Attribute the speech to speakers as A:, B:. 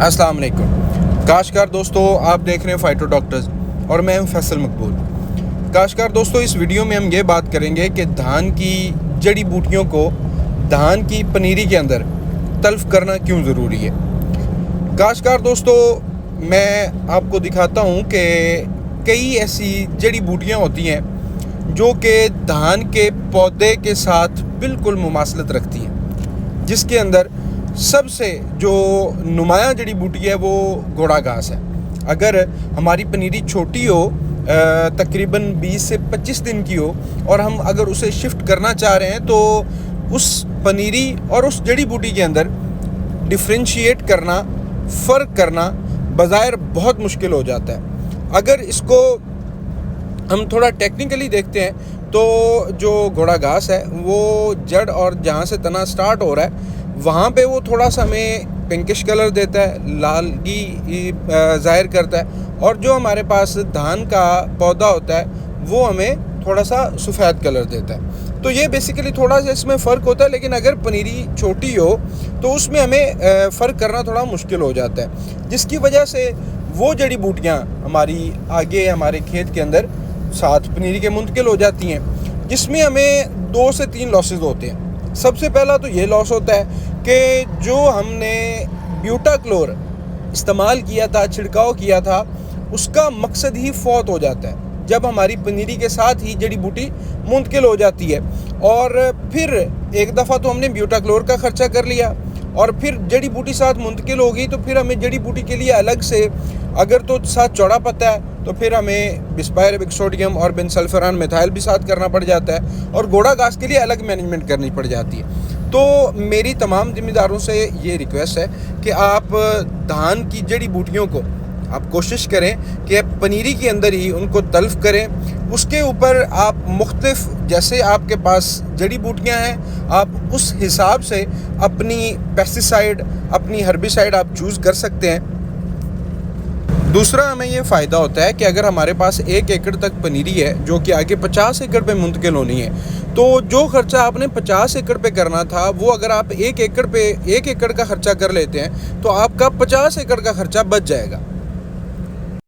A: अस्सलाम वालेकुम काश्तकार दोस्तों, आप देख रहे हैं फाइटो डॉक्टर्स और मैं हूं फैसल मकबूल। काश्तकार दोस्तों, इस वीडियो में हम ये बात करेंगे कि धान की जड़ी बूटियों को धान की पनीरी के अंदर तल्फ करना क्यों ज़रूरी है। काश्तकार दोस्तों, मैं आपको दिखाता हूं कि कई ऐसी जड़ी बूटियां होती हैं जो कि धान के पौधे के साथ बिल्कुल मुमासलत रखती हैं, जिसके अंदर सबसे जो नुमाया जड़ी बूटी है वो घोड़ा घास है। अगर हमारी पनीरी छोटी हो, तकरीबन 20 से 25 दिन की हो, और हम अगर उसे शिफ्ट करना चाह रहे हैं तो उस पनीरी और उस जड़ी बूटी के अंदर डिफ्रेंशिएट करना, फ़र्क करना बज़ाहिर बहुत मुश्किल हो जाता है। अगर इसको हम थोड़ा टेक्निकली देखते हैं तो जो घोड़ा घास है वो जड़ और जहाँ से तना स्टार्ट हो रहा है वहाँ पे वो थोड़ा सा हमें पिंकिश कलर देता है, लालगी ज़ाहिर करता है, और जो हमारे पास धान का पौधा होता है वो हमें थोड़ा सा सफ़ेद कलर देता है। तो ये बेसिकली थोड़ा सा इसमें फ़र्क होता है, लेकिन अगर पनीरी छोटी हो तो उसमें हमें फ़र्क करना थोड़ा मुश्किल हो जाता है, जिसकी वजह से वो जड़ी बूटियाँ हमारी आगे हमारे खेत के अंदर साथ पनीरी के मुंतकिल हो जाती हैं, जिसमें हमें 2 से 3 लॉसेस होते हैं। सबसे पहला तो ये लॉस होता है कि जो हमने ब्यूटाक्लोर इस्तेमाल किया था, छिड़काव किया था, उसका मकसद ही फौत हो जाता है जब हमारी पनीरी के साथ ही जड़ी बूटी मुंतकिल हो जाती है। और फिर एक दफ़ा तो हमने ब्यूटाक्लोर का ख़र्चा कर लिया और फिर जड़ी बूटी साथ मुंतकिल हो गई, तो फिर हमें जड़ी बूटी के लिए अलग से, अगर तो साथ चौड़ा पत्ता है तो फिर हमें बिस्पायरेबिक सोडियम और बेंसल्फरान मिथाइल भी साथ करना पड़ जाता है, और घोड़ा घास के लिए अलग मैनेजमेंट करनी पड़ जाती है। तो मेरी तमाम ज़िम्मेदारों से ये रिक्वेस्ट है कि आप धान की जड़ी बूटियों को आप कोशिश करें कि पनीरी के अंदर ही उनको तल्फ करें। उसके ऊपर आप मुख्तलिफ, जैसे आपके पास जड़ी बूटियां हैं, आप उस हिसाब से अपनी पेस्टिसाइड, अपनी हर्बिसाइड आप चूज़ कर सकते हैं। दूसरा, हमें ये फ़ायदा होता है कि अगर हमारे पास 1 एकड़ तक पनीरी है जो कि आगे 50 एकड़ पे मुंतकिल होनी है, तो जो खर्चा आपने 50 एकड़ पे करना था वो अगर आप 1 एकड़ पे 1 एकड़ का खर्चा कर लेते हैं तो आपका 50 एकड़ का खर्चा बच जाएगा।